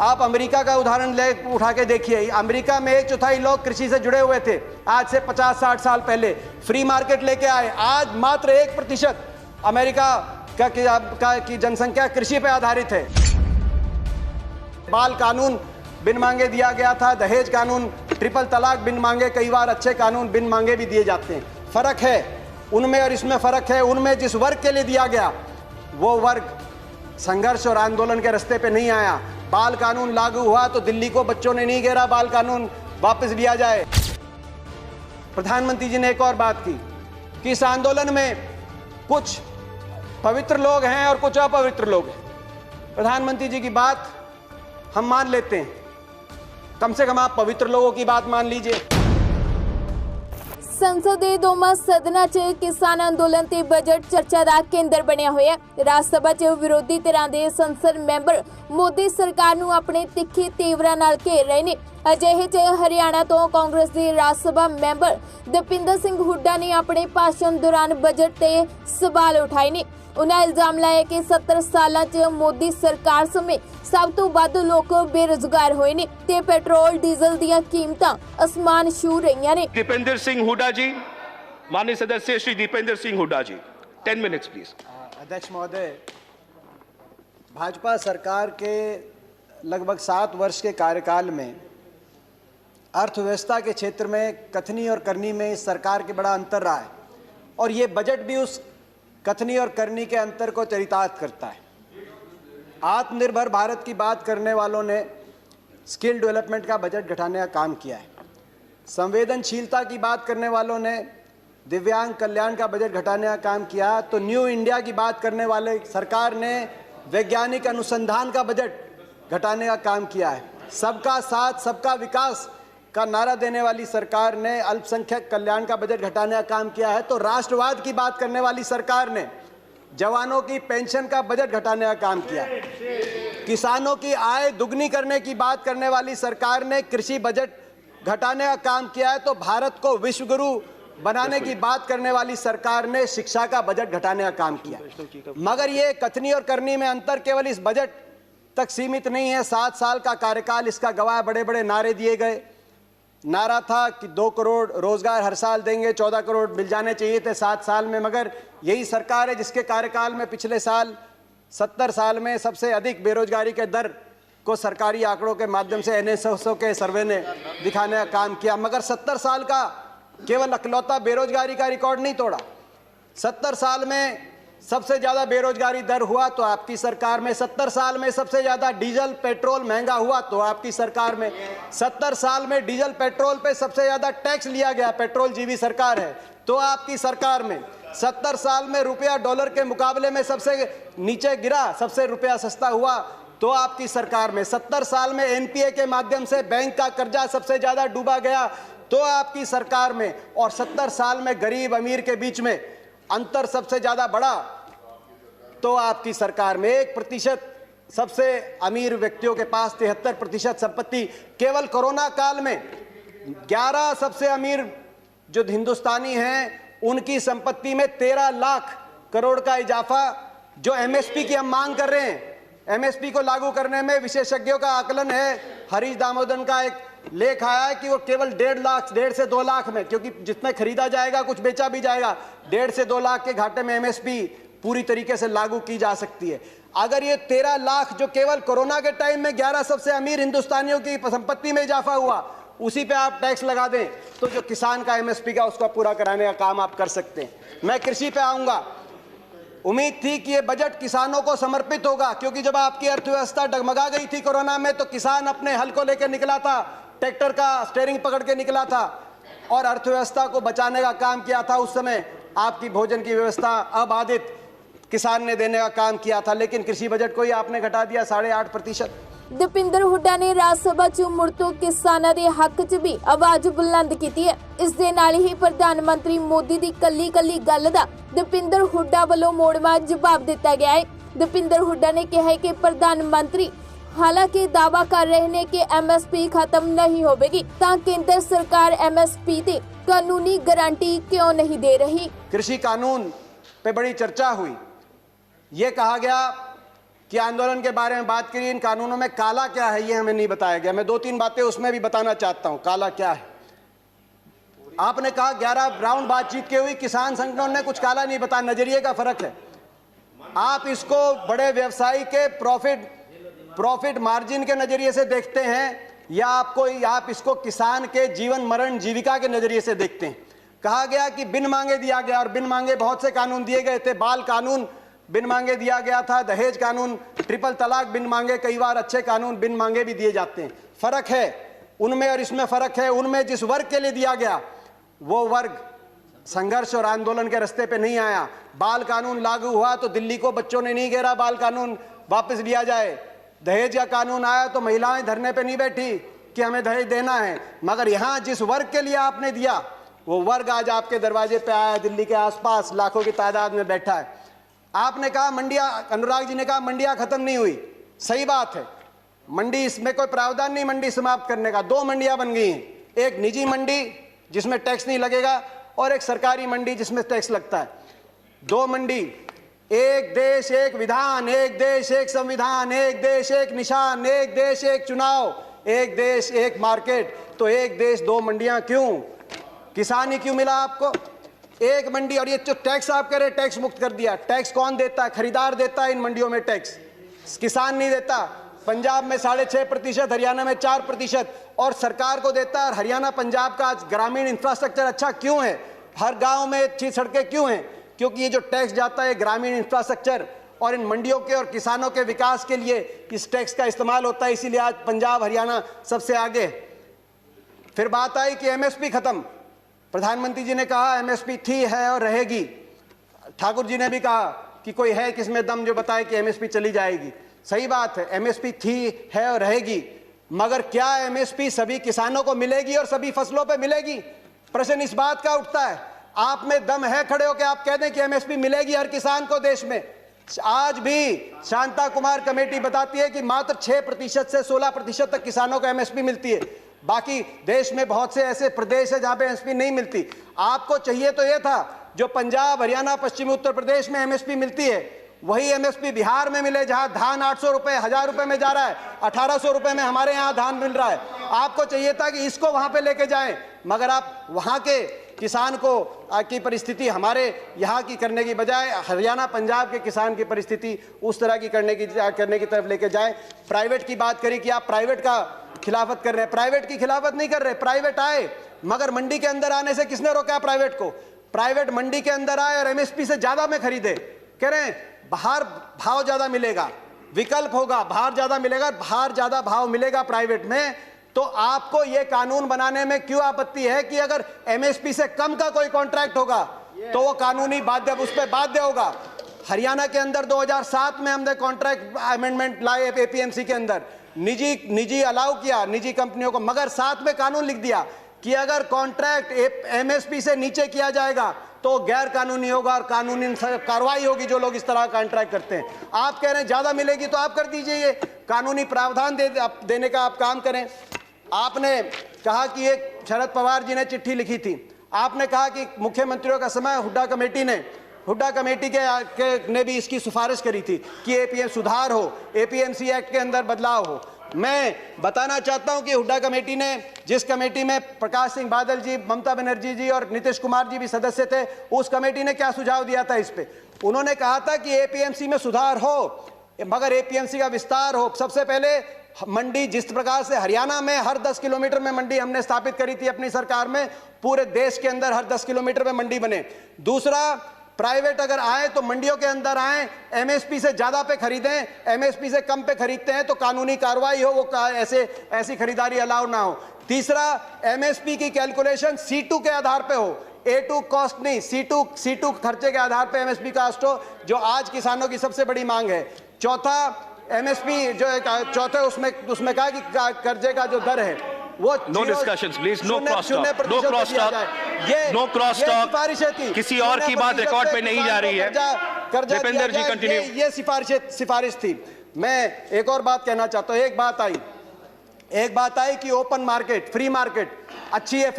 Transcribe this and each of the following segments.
आप अमेरिका का उदाहरण उठा के देखिए। अमेरिका में 1/4 लोग कृषि से जुड़े हुए थे आज से 50-60 साल पहले, फ्री मार्केट लेके आए। आज मात्र 1% अमेरिका की जनसंख्या कृषि पे आधारित है। बाल कानून बिन मांगे दिया गया था, दहेज कानून, ट्रिपल तलाक बिन मांगे, कई बार अच्छे कानून बिन मांगे भी दिए जाते हैं। फर्क है उनमें और इसमें फर्क है। उनमें जिस वर्ग के लिए दिया गया वो वर्ग संघर्ष और आंदोलन के रास्ते पे नहीं आया। बाल कानून लागू हुआ तो दिल्ली को बच्चों ने नहीं घेरा, बाल कानून वापस लिया जाए। प्रधानमंत्री जी ने एक और बात की कि इस आंदोलन में कुछ पवित्र लोग हैं और कुछ अपवित्र लोग हैं। प्रधानमंत्री जी की बात हम मान लेते हैं, कम से कम आप पवित्र लोगों की बात मान लीजिए। संसद ਦੇ ਦੋਵਾਂ ਸਦਨਾਂ 'ਚ ਕਿਸਾਨ ਅੰਦੋਲਨ ਤੇ ਬਜਟ ਚਰਚਾ ਦਾ ਕੇਂਦਰ ਬਣਿਆ ਹੋਇਆ ਹੈ। ਰਾਜ ਸਭਾ 'ਚ ਵਿਰੋਧੀ ਧਿਰਾਂ ਦੇ ਸੰਸਦ ਮੈਂਬਰ ਮੋਦੀ ਸਰਕਾਰ ਨੂੰ ਆਪਣੇ ਤਿੱਖੇ ਤੀਵਰਾਂ ਨਾਲ ਘੇਰ ਰਹੇ ਨੇ। ਅਜਿਹੇ 'ਚ ਹਰਿਆਣਾ ਤੋਂ ਕਾਂਗਰਸ ਦੇ ਰਾਜ ਸਭਾ ਮੈਂਬਰ ਦਪਿੰਦਰ ਸਿੰਘ ਹੁੱਡਾ ਨੇ ਆਪਣੇ ਭਾਸ਼ਣ ਦੌਰਾਨ ਬਜਟ ਤੇ ਸਵਾਲ ਉਠਾਏ ਨੇ। उन्हें इल्जाम लाया कि 70 सालों च मोदी सरकार समेत सब तो वध लोग बेरोजगार होए ने ते पेट्रोल डीजल दीयां कीमतां आसमान छू रही ने। दीपेंद्र सिंह हुड्डा जी, माननीय सदस्य श्री दीपेंद्र सिंह हुड्डा जी, 10 मिनट्स प्लीज। अध्यक्ष महोदय, भाजपा सरकार के लगभग 7 वर्ष के कार्यकाल में अर्थव्यवस्था के क्षेत्र में कथनी और करनी में इस सरकार के बड़ा अंतर रहा है और ये बजट भी उस कथनी और करनी के अंतर को चरितार्थ करता है। आत्मनिर्भर भारत की बात करने वालों ने स्किल डेवलपमेंट का बजट घटाने का काम किया है। संवेदनशीलता की बात करने वालों ने दिव्यांग कल्याण का बजट घटाने का काम किया। तो न्यू इंडिया की बात करने वाले सरकार ने वैज्ञानिक अनुसंधान का बजट घटाने का काम किया है। सबका साथ सबका विकास का नारा देने वाली सरकार ने अल्पसंख्यक कल्याण का बजट घटाने का काम किया है। तो राष्ट्रवाद की बात करने वाली सरकार ने जवानों की पेंशन का बजट घटाने का काम किया। किसानों की आय दुगनी करने की बात करने वाली सरकार ने कृषि बजट घटाने का काम किया है। तो भारत को विश्व गुरु बनाने की बात करने वाली सरकार ने शिक्षा का बजट घटाने का काम किया। मगर ये कथनी और करनी में अंतर केवल इस बजट तक सीमित नहीं है। 7 साल का कार्यकाल इसका गवाह। बड़े बड़े नारे दिए गए। नारा था कि 2 करोड़ रोजगार हर साल देंगे, 14 करोड़ मिल जाने चाहिए थे 7 साल में। मगर यही सरकार है जिसके कार्यकाल में पिछले साल 70 साल में सबसे अधिक बेरोजगारी के दर को सरकारी आंकड़ों के माध्यम से NSSO के सर्वे ने दिखाने का काम किया। मगर 70 साल का केवल अकलौता बेरोजगारी का रिकॉर्ड नहीं तोड़ा। 70 साल में सबसे ज़्यादा बेरोजगारी दर हुआ तो आपकी सरकार में। 70 साल में सबसे ज़्यादा डीजल पेट्रोल महंगा हुआ तो आपकी सरकार में। 70 साल में डीजल पेट्रोल पे सबसे ज़्यादा टैक्स लिया गया, पेट्रोल जीवी सरकार है, तो आपकी सरकार में। 70 साल में रुपया डॉलर के मुकाबले में सबसे नीचे गिरा, सबसे रुपया सस्ता हुआ तो आपकी सरकार में। 70 साल में NPA के माध्यम से बैंक का कर्जा सबसे ज़्यादा डूबा गया तो आपकी सरकार में। और 70 साल में गरीब अमीर के बीच में अंतर सबसे ज्यादा बढ़ा तो आपकी सरकार में। 1% सबसे अमीर व्यक्तियों के पास 73% संपत्ति। केवल कोरोना काल में 11 सबसे अमीर जो हिंदुस्तानी हैं उनकी संपत्ति में 13 लाख करोड़ का इजाफा। जो MSP की हम मांग कर रहे हैं, MSP को लागू करने में विशेषज्ञों का आकलन है, हरीश दामोदरन का एक लेख आया है कि वो केवल 1.5 से 2 लाख में, क्योंकि जितने खरीदा जाएगा कुछ बेचा भी जाएगा, 1.5 से 2 लाख के घाटे में MSP पूरी तरीके से लागू की जा सकती है। अगर ये 13 लाख जो केवल कोरोना के टाइम में 11 सबसे अमीर हिंदुस्तानियों की संपत्ति में इजाफा हुआ, उसी पे आप टैक्स लगा दें तो जो किसान का MSP का उसका पूरा कराने का काम आप कर सकते हैं। मैं कृषि पे आऊंगा। उम्मीद थी कि ये बजट किसानों को समर्पित होगा, क्योंकि जब आपकी अर्थव्यवस्था डगमगा गई थी कोरोना में तो किसान अपने हल को लेकर निकला था, ट्रैक्टर का स्टीयरिंग पकड़ के निकला था और अर्थव्यवस्था को बचाने का काम किया था। उस समय आपकी भोजन की व्यवस्था अबाधित किसान ने देने का काम किया था, लेकिन कृषि बजट को ही आपने घटा दिया 8.5%। दीपेंद्र हुड्डा ने राज सभा च मुड़ तो किसानां दे हक च भी आवाज बुलंद की है। इस दे नाल ही प्रधानमंत्री मोदी की कली गल दा दीपेंद्र हुड्डा वालों मोड़वा जवाब दिता गया है। दीपेंद्र हुड्डा ने कहा है कि प्रधानमंत्री हालांकि दावा कर रहे हैं कि MSP खत्म नहीं होगी, ता केंद्र सरकार MSP की कानूनी गारंटी क्यों नहीं दे रही। कृषि कानून पे बड़ी चर्चा हुई। ये कहा गया कि आंदोलन के बारे में बात करी, इन कानूनों में काला क्या है ये हमें नहीं बताया गया। मैं 2-3 बातें उसमें भी बताना चाहता हूं, काला क्या है। आपने कहा 11 राउंड बातचीत की हुई, किसान संगठनों ने कुछ काला नहीं बताया, नजरिए का फर्क है। आप इसको बड़े व्यवसायी के प्रॉफिट मार्जिन के नजरिए से देखते हैं या आप इसको किसान के जीवन मरण जीविका के नजरिए से देखते हैं। कहा गया कि बिन मांगे दिया गया, और बिन मांगे बहुत से कानून दिए गए थे। बाल कानून बिन मांगे दिया गया था, दहेज कानून, ट्रिपल तलाक बिन मांगे, कई बार अच्छे कानून बिन मांगे भी दिए जाते हैं। फर्क है उनमें और इसमें फर्क है। उनमें जिस वर्ग के लिए दिया गया वो वर्ग संघर्ष और आंदोलन के रास्ते पे नहीं आया। बाल कानून लागू हुआ तो दिल्ली को बच्चों ने नहीं घेरा बाल कानून वापस लिया जाए। दहेज का कानून आया तो महिलाएं धरने पे नहीं बैठी कि हमें दहेज देना है। मगर यहां जिस वर्ग के लिए आपने दिया वो वर्ग आज आपके दरवाजे पे आया, दिल्ली के आसपास लाखों की तादाद में बैठा है। आपने कहा मंडियां, अनुराग जी ने कहा मंडियां खत्म नहीं हुई, सही बात है। मंडी, इसमें कोई प्रावधान नहीं मंडी समाप्त करने का। 2 मंडियां बन गई हैं, एक निजी मंडी जिसमें टैक्स नहीं लगेगा और एक सरकारी मंडी जिसमें टैक्स लगता है। 2 मंडी, एक देश एक विधान, एक देश एक संविधान, एक देश एक निशान, एक देश एक चुनाव, एक देश एक मार्केट। तो एक देश 2 मंडियां क्यों? किसान ही क्यों मिला आपको? एक मंडी। और ये जो टैक्स आप कह रहे टैक्स मुक्त कर दिया, टैक्स कौन देता है? खरीदार देता है इन मंडियों में टैक्स, किसान नहीं देता। पंजाब में 6.5%, हरियाणा में 4% और सरकार को देता है। और हरियाणा पंजाब का आज ग्रामीण इंफ्रास्ट्रक्चर अच्छा क्यों है? हर गांव में अच्छी सड़कें क्यों हैं? क्योंकि ये जो टैक्स जाता है ग्रामीण इंफ्रास्ट्रक्चर और इन मंडियों के और किसानों के विकास के लिए इस टैक्स का इस्तेमाल होता है। इसीलिए आज पंजाब हरियाणा सबसे आगे। फिर बात आई कि एमएसपी खत्म। प्रधानमंत्री जी ने कहा एमएसपी थी, है और रहेगी। ठाकुर जी ने भी कहा कि कोई है किसमें दम जो बताए कि एमएसपी चली जाएगी। सही बात है, एमएसपी थी, है और रहेगी। मगर क्या एमएसपी सभी किसानों को मिलेगी और सभी फसलों पे मिलेगी? प्रश्न इस बात का उठता है। आप में दम है खड़े होकर आप कह दें कि एमएसपी मिलेगी हर किसान को देश में? आज भी शांता कुमार कमेटी बताती है कि मात्र 6% से 16% तक किसानों को एमएसपी मिलती है। बाकी देश में बहुत से ऐसे प्रदेश है जहां पे एमएसपी नहीं मिलती। आपको चाहिए तो यह था जो पंजाब, हरियाणा, पश्चिमी उत्तर प्रदेश में एमएसपी मिलती है वही एमएसपी बिहार में मिले, जहां धान 800 रुपए, 1000 रुपए में जा रहा है, 1800 रुपए में हमारे यहां धान मिल रहा है। आपको चाहिए था कि इसको वहां पे लेके जाएं, मगर आप वहां के किसान को की परिस्थिति हमारे यहाँ की करने की बजाय हरियाणा पंजाब के किसान की परिस्थिति उस तरह की करने की तरफ लेके जाएं। प्राइवेट की बात करी कि आप प्राइवेट का खिलाफत कर रहे हैं। प्राइवेट की खिलाफत नहीं कर रहे, प्राइवेट आए, मगर मंडी के अंदर आने से किसने रोका प्राइवेट को? प्राइवेट मंडी के अंदर आए और एमएसपी से ज्यादा में खरीदे। कह रहे हैं बाहर भाव ज्यादा मिलेगा, विकल्प होगा, बाहर ज्यादा मिलेगा, बाहर ज्यादा भाव मिलेगा प्राइवेट में। तो आपको यह कानून बनाने में क्यों आपत्ति है कि अगर एमएसपी से कम का कोई कॉन्ट्रैक्ट होगा तो वो कानूनी बाध्य, उस पर बाध्य होगा। हरियाणा के अंदर 2007 में हमने कॉन्ट्रैक्ट अमेंडमेंट लाए एपीएमसी के अंदर, निजी अलाउ किया निजी कंपनियों को, मगर साथ में कानून लिख दिया कि अगर कॉन्ट्रैक्ट एमएसपी से नीचे किया जाएगा तो गैर कानूनी होगा और कानूनी कार्रवाई होगी जो लोग इस तरह का कॉन्ट्रैक्ट करते हैं। आप कह रहे हैं ज्यादा मिलेगी तो आप कर दीजिए, ये कानूनी प्रावधान देने का आप काम करें। आपने कहा कि एक शरद पवार जी ने चिट्ठी लिखी थी, आपने कहा कि मुख्यमंत्रियों का समय हुड्डा कमेटी ने भी इसकी सिफारिश करी थी कि एपीएम सुधार हो, एपीएमसी एक्ट के अंदर बदलाव हो। मैं बताना चाहता हूं कि हुड्डा कमेटी ने, जिस कमेटी में प्रकाश सिंह बादल जी, ममता बनर्जी जी और नीतीश कुमार जी भी सदस्य थे, उस कमेटी ने क्या सुझाव दिया था इस पे? उन्होंने कहा था कि एपीएमसी में सुधार हो मगर एपीएमसी का विस्तार हो। सबसे पहले मंडी, जिस प्रकार से हरियाणा में हर 10 किलोमीटर में मंडी हमने स्थापित करी थी अपनी सरकार में, पूरे देश के अंदर हर 10 किलोमीटर में मंडी बने। दूसरा, प्राइवेट अगर आए तो मंडियों के अंदर आए, एमएसपी से ज्यादा पे खरीदें, एमएसपी से कम पे खरीदते हैं तो कानूनी कार्रवाई हो, वो ऐसी खरीदारी अलाउ ना हो। तीसरा, एमएसपी की कैलकुलेशन C2 के आधार पे हो, A2 कॉस्ट नहीं, C2 खर्चे के आधार पे एमएसपी कास्ट हो, जो आज किसानों की सबसे बड़ी मांग है। चौथा, एमएसपी जो चौथे उसमें कहा कि कर्जे का जो दर है वो no discussions please, no cross talk, no cross talk, no cross talk. किसी और की बात रिकॉर्ड पे नहीं जा रही है। दीपेंद्र जी कंटिन्यू। ये सिफारिश थी। मैं एक और बात कहना चाहता हूं। एक बात आई कि ओपन मार्केट, फ्री मार्केट अच्छी है।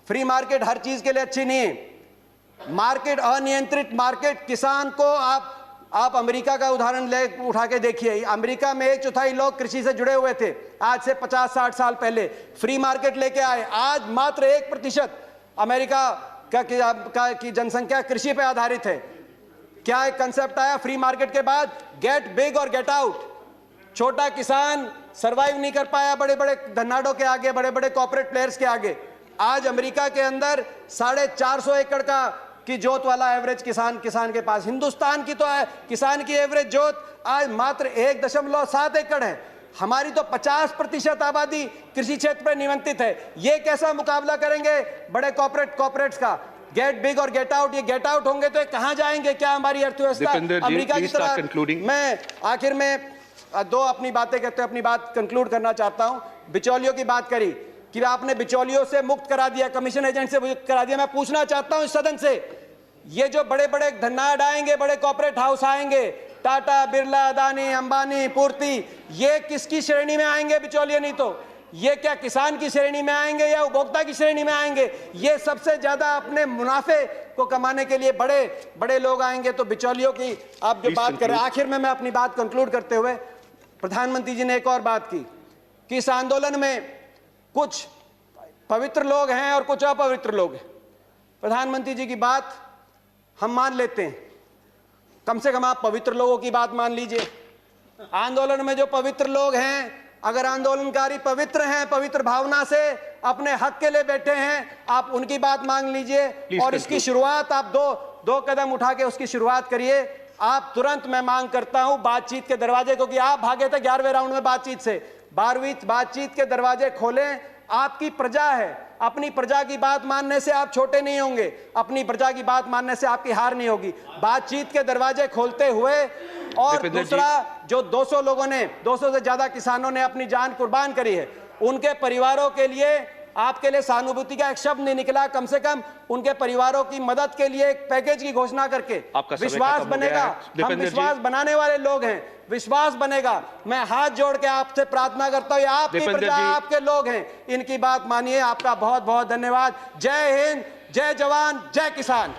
फ्री मार्केट हर चीज के लिए अच्छी नहीं है। मार्केट, अनियंत्रित मार्केट, किसान को आप आप अमेरिका का उदाहरण उठा के देखिए। अमेरिका में 1/4 लोग कृषि से जुड़े हुए थे आज से 50-60 साल पहले, फ्री मार्केट लेके आए। आज मात्र 1% अमेरिका की जनसंख्या कृषि पे आधारित है। क्या एक कंसेप्ट आया फ्री मार्केट के बाद? गेट बिग और गेट आउट। छोटा किसान सरवाइव नहीं कर पाया बड़े बड़े धन्नाडों के आगे, बड़े बड़े कॉर्पोरेट प्लेयर्स के आगे। आज अमेरिका के अंदर 450 एकड़ की जोत वाला एवरेज किसान के पास, हिंदुस्तान की तो है किसान की एवरेज जोत आज मात्र 1.7 एकड़ है। हमारी तो 50% आबादी कृषि क्षेत्र पर निमंत्रित है। ये कैसा मुकाबला करेंगे बड़े कॉर्पोरेट्स का? गेट बिग और गेट आउट। ये गेट आउट होंगे तो कहां जाएंगे? क्या हमारी अर्थव्यवस्था अमेरिका की तरह? मैं आखिर में दो अपनी बातें कहते हुए अपनी बात कंक्लूड करना चाहता हूं। बिचौलियों की बात करी कि आपने बिचौलियों से मुक्त करा दिया, कमीशन एजेंट से मुक्त करा दिया। मैं पूछना चाहता हूं इस सदन से, ये जो बड़े बड़े धन्नाड आएंगे, बड़े कॉर्पोरेट हाउस आएंगे, टाटा, बिरला, अदानी, अंबानी, पूर्ति, ये किसकी श्रेणी में आएंगे? बिचौलिए नहीं तो ये क्या किसान की श्रेणी में आएंगे या उपभोक्ता की श्रेणी में आएंगे? ये सबसे ज्यादा अपने मुनाफे को कमाने के लिए बड़े बड़े लोग आएंगे। तो बिचौलियों की आप जो बात कर रहे हैं, आखिर में मैं अपनी बात कंक्लूड करते हुए, प्रधानमंत्री जी ने एक और बात की कि इस आंदोलन में कुछ पवित्र लोग हैं और कुछ अपवित्र लोग हैं। प्रधानमंत्री जी की बात हम मान लेते हैं, कम से कम आप पवित्र लोगों की बात मान लीजिए। आंदोलन में जो पवित्र लोग हैं, अगर आंदोलनकारी पवित्र हैं, पवित्र भावना से अपने हक के लिए बैठे हैं, आप उनकी बात मान लीजिए और इसकी शुरुआत आप दो कदम उठा के उसकी शुरुआत करिए। आप तुरंत, मैं मांग करता हूं, बातचीत के दरवाजे, क्योंकि आप भागे थे 11वें राउंड में बातचीत से, 12वीं बातचीत के दरवाजे खोलें। आपकी प्रजा है, अपनी प्रजा की बात मानने से आप छोटे नहीं होंगे, अपनी प्रजा की बात मानने से आपकी हार नहीं होगी। बातचीत के दरवाजे खोलते हुए, और दूसरा, जो 200 लोगों ने, 200 से ज्यादा किसानों ने अपनी जान कुर्बान करी है, उनके परिवारों के लिए आपके लिए सहानुभूति का एक शब्द नहीं निकला। कम से कम उनके परिवारों की मदद के लिए एक पैकेज की घोषणा करके विश्वास बनेगा। हम विश्वास बनाने वाले लोग हैं, विश्वास बनेगा। मैं हाथ जोड़ के आपसे प्रार्थना करता हूं, आपकी प्रजा, आपके लोग हैं, इनकी बात मानिए। आपका बहुत बहुत धन्यवाद। जय हिंद, जय जवान, जय किसान।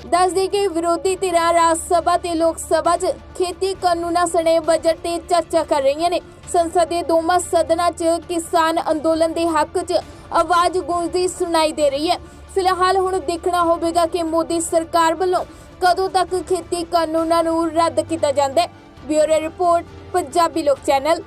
दस दी कि विरोधी धिरां राज सभा ते लोक सभा च खेती कानूनां सने बजट ते चर्चा कर रही ने। संसद दे दोवां सदनां च किसान अंदोलन दे हक च आवाज गूंजदी सुनाई दे रही है। फिलहाल हुण देखना होवेगा कि मोदी सरकार वालों कदों तक खेती कानूनां नूं रद्द किया जांदा है। ब्यूरो रिपोर्ट, पंजाबी लोक चैनल।